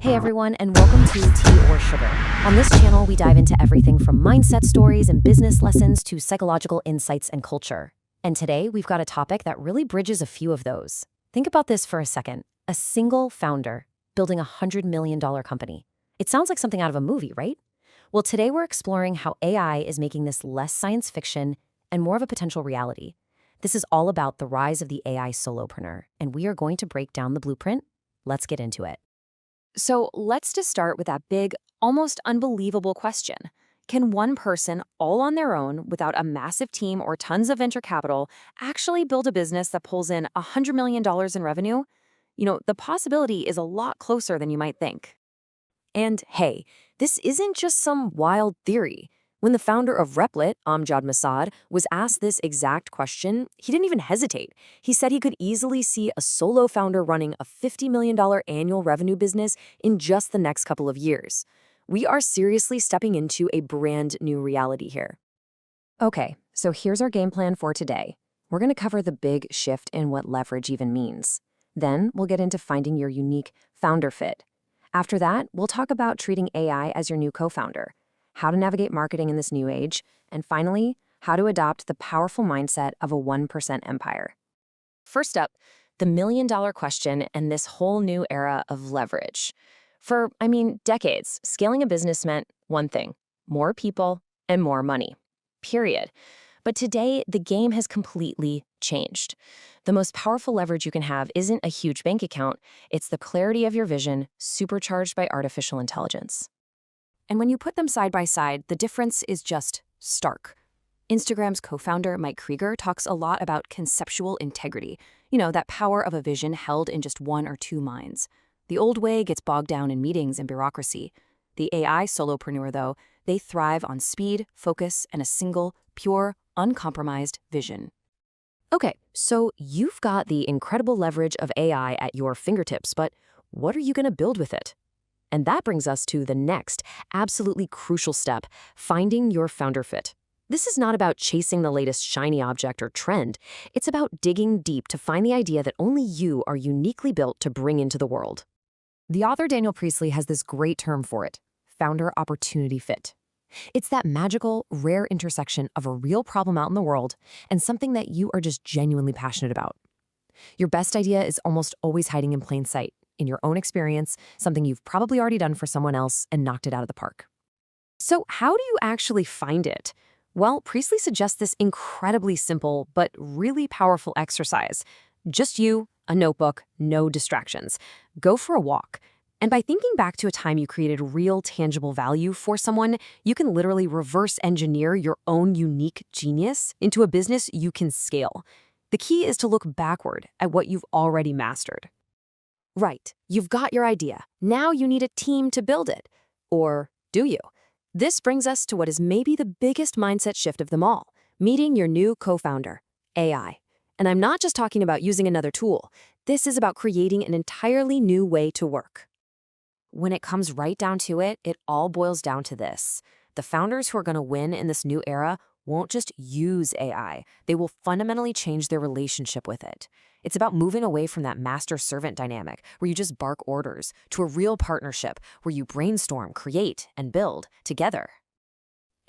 Hey everyone, and welcome to Tea or Sugar. On this channel, we dive into everything from mindset stories and business lessons to psychological insights and culture. And today, we've got a topic that really bridges a few of those. Think about this for a second. A single founder building a $100 million company. It sounds like something out of a movie, right? Well, today we're exploring how AI is making this less science fiction and more of a potential reality. This is all about the rise of the AI solopreneur, and we are going to break down the blueprint. Let's get into it. So let's just start with that big, almost unbelievable question. Can one person, all on their own, without a massive team or tons of venture capital, actually build a business that pulls in $100 million in revenue? The possibility is a lot closer than you might think. And hey, this isn't just some wild theory. When the founder of Replit, Amjad Masad, was asked this exact question, he didn't even hesitate. He said he could easily see a solo founder running a $50 million annual revenue business in just the next couple of years. We are seriously stepping into a brand new reality here. Okay, so here's our game plan for today. We're going to cover the big shift in what leverage even means. Then we'll get into finding your unique founder fit. After that, we'll talk about treating AI as your new co-founder, how to navigate marketing in this new age, and finally, how to adopt the powerful mindset of a 1% empire. First up, the million-dollar question and this whole new era of leverage. For, decades, scaling a business meant one thing: more people and more money. Period. But today, the game has completely changed. The most powerful leverage you can have isn't a huge bank account, it's the clarity of your vision supercharged by artificial intelligence. And when you put them side by side, the difference is just stark. Instagram's co-founder, Mike Krieger, talks a lot about conceptual integrity, that power of a vision held in just one or two minds. The old way gets bogged down in meetings and bureaucracy. The AI solopreneur, though, they thrive on speed, focus, and a single, pure, uncompromised vision. Okay, so you've got the incredible leverage of AI at your fingertips, but what are you going to build with it? And that brings us to the next, absolutely crucial step: finding your founder fit. This is not about chasing the latest shiny object or trend. It's about digging deep to find the idea that only you are uniquely built to bring into the world. The author Daniel Priestley has this great term for it: founder opportunity fit. It's that magical, rare intersection of a real problem out in the world and something that you are just genuinely passionate about. Your best idea is almost always hiding in plain sight, in your own experience, something you've probably already done for someone else and knocked it out of the park. So how do you actually find it? Well, Priestley suggests this incredibly simple but really powerful exercise. Just you, a notebook, no distractions. Go for a walk. And by thinking back to a time you created real, tangible value for someone, you can literally reverse engineer your own unique genius into a business you can scale. The key is to look backward at what you've already mastered. Right, you've got your idea. Now you need a team to build it. Or do you? This brings us to what is maybe the biggest mindset shift of them all: meeting your new co-founder, AI. And I'm not just talking about using another tool. This is about creating an entirely new way to work. When it comes right down to it, it all boils down to this: the founders who are going to win in this new era won't just use AI, they will fundamentally change their relationship with it. It's about moving away from that master-servant dynamic where you just bark orders to a real partnership where you brainstorm, create, and build together.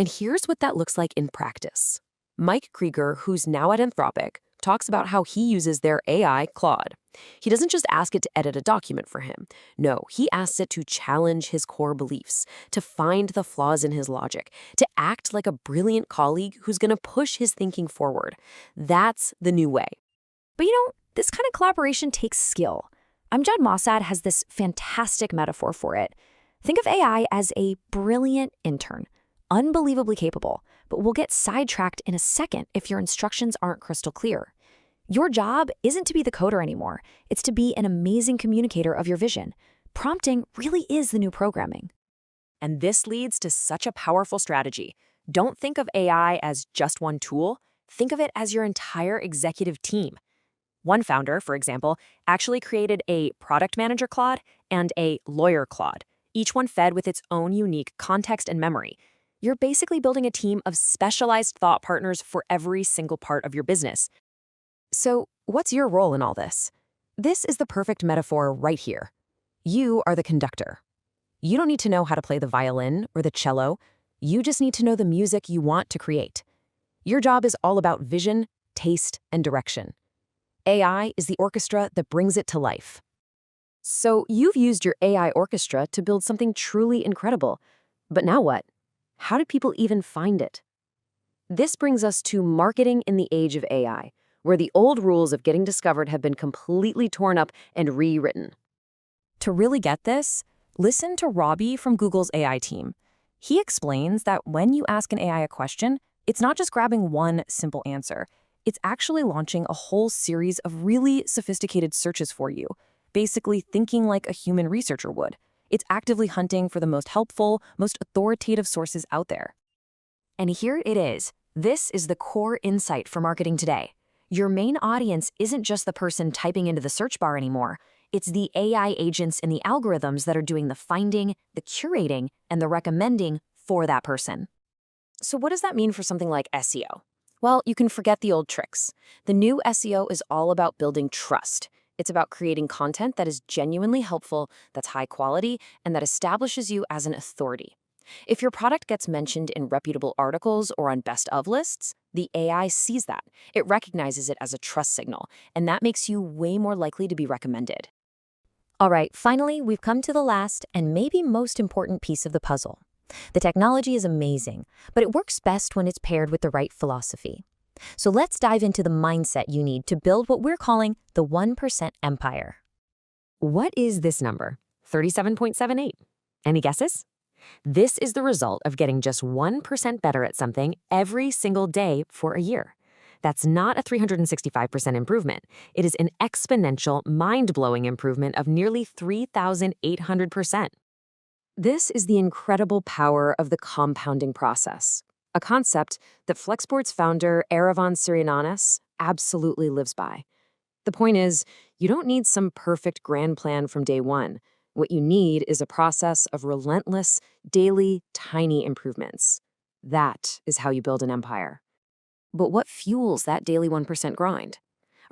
And here's what that looks like in practice. Mike Krieger, who's now at Anthropic, talks about how he uses their AI, Claude. He doesn't just ask it to edit a document for him. No, he asks it to challenge his core beliefs, to find the flaws in his logic, to act like a brilliant colleague who's going to push his thinking forward. That's the new way. But this kind of collaboration takes skill. Amjad Masad has this fantastic metaphor for it. Think of AI as a brilliant intern, unbelievably capable, but will get sidetracked in a second if your instructions aren't crystal clear. Your job isn't to be the coder anymore. It's to be an amazing communicator of your vision. Prompting really is the new programming. And this leads to such a powerful strategy. Don't think of AI as just one tool. Think of it as your entire executive team. One founder, for example, actually created a product manager Claude and a lawyer Claude, each one fed with its own unique context and memory. You're basically building a team of specialized thought partners for every single part of your business. So, what's your role in all this? This is the perfect metaphor right here. You are the conductor, You don't need to know how to play the violin or the cello. You just need to know the music you want to create. Your job is all about vision, taste, and direction. AI is the orchestra that brings it to life. So you've used your AI orchestra to build something truly incredible. But now what? How do people even find it? This brings us to marketing in the age of AI, where the old rules of getting discovered have been completely torn up and rewritten. To really get this, listen to Robbie from Google's AI team. He explains that when you ask an AI a question, it's not just grabbing one simple answer. It's actually launching a whole series of really sophisticated searches for you, basically thinking like a human researcher would. It's actively hunting for the most helpful, most authoritative sources out there. And here it is. This is the core insight for marketing today. Your main audience isn't just the person typing into the search bar anymore. It's the AI agents and the algorithms that are doing the finding, the curating, and the recommending for that person. So what does that mean for something like SEO? Well, you can forget the old tricks. The new SEO is all about building trust. It's about creating content that is genuinely helpful, that's high quality, and that establishes you as an authority. If your product gets mentioned in reputable articles or on best of lists, the AI sees that. It recognizes it as a trust signal, and that makes you way more likely to be recommended. All right, finally, we've come to the last and maybe most important piece of the puzzle. The technology is amazing, but it works best when it's paired with the right philosophy. So let's dive into the mindset you need to build what we're calling the 1% empire. What is this number? 37.78. Any guesses? This is the result of getting just 1% better at something every single day for a year. That's not a 365% improvement. It is an exponential, mind-blowing improvement of nearly 3,800%. This is the incredible power of the compounding process, a concept that Flexboard's founder, Erevan Syriananis, absolutely lives by. The point is, you don't need some perfect grand plan from day one. What you need is a process of relentless, daily, tiny improvements. That is how you build an empire. But what fuels that daily 1% grind?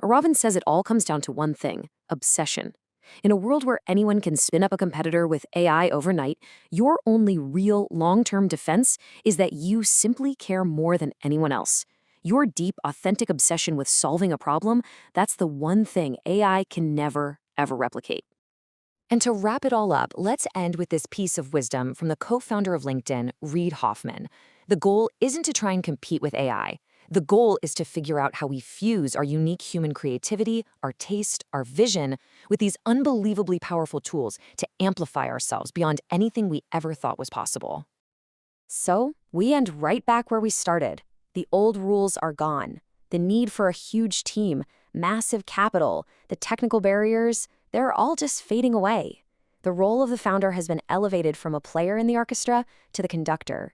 Erevan says it all comes down to one thing: obsession. In a world where anyone can spin up a competitor with AI overnight, your only real long-term defense is that you simply care more than anyone else. Your deep, authentic obsession with solving a problem, that's the one thing AI can never, ever replicate. And to wrap it all up, let's end with this piece of wisdom from the co-founder of LinkedIn, Reid Hoffman. The goal isn't to try and compete with AI. The goal is to figure out how we fuse our unique human creativity, our taste, our vision with these unbelievably powerful tools to amplify ourselves beyond anything we ever thought was possible. So, we end right back where we started. The old rules are gone. The need for a huge team, massive capital, the technical barriers, they're all just fading away. The role of the founder has been elevated from a player in the orchestra to the conductor.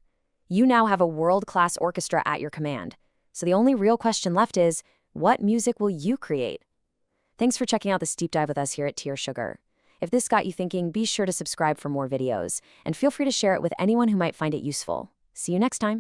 You now have a world-class orchestra at your command. So the only real question left is, what music will you create? Thanks for checking out this deep dive with us here at Tier Sugar. If this got you thinking, be sure to subscribe for more videos, and feel free to share it with anyone who might find it useful. See you next time.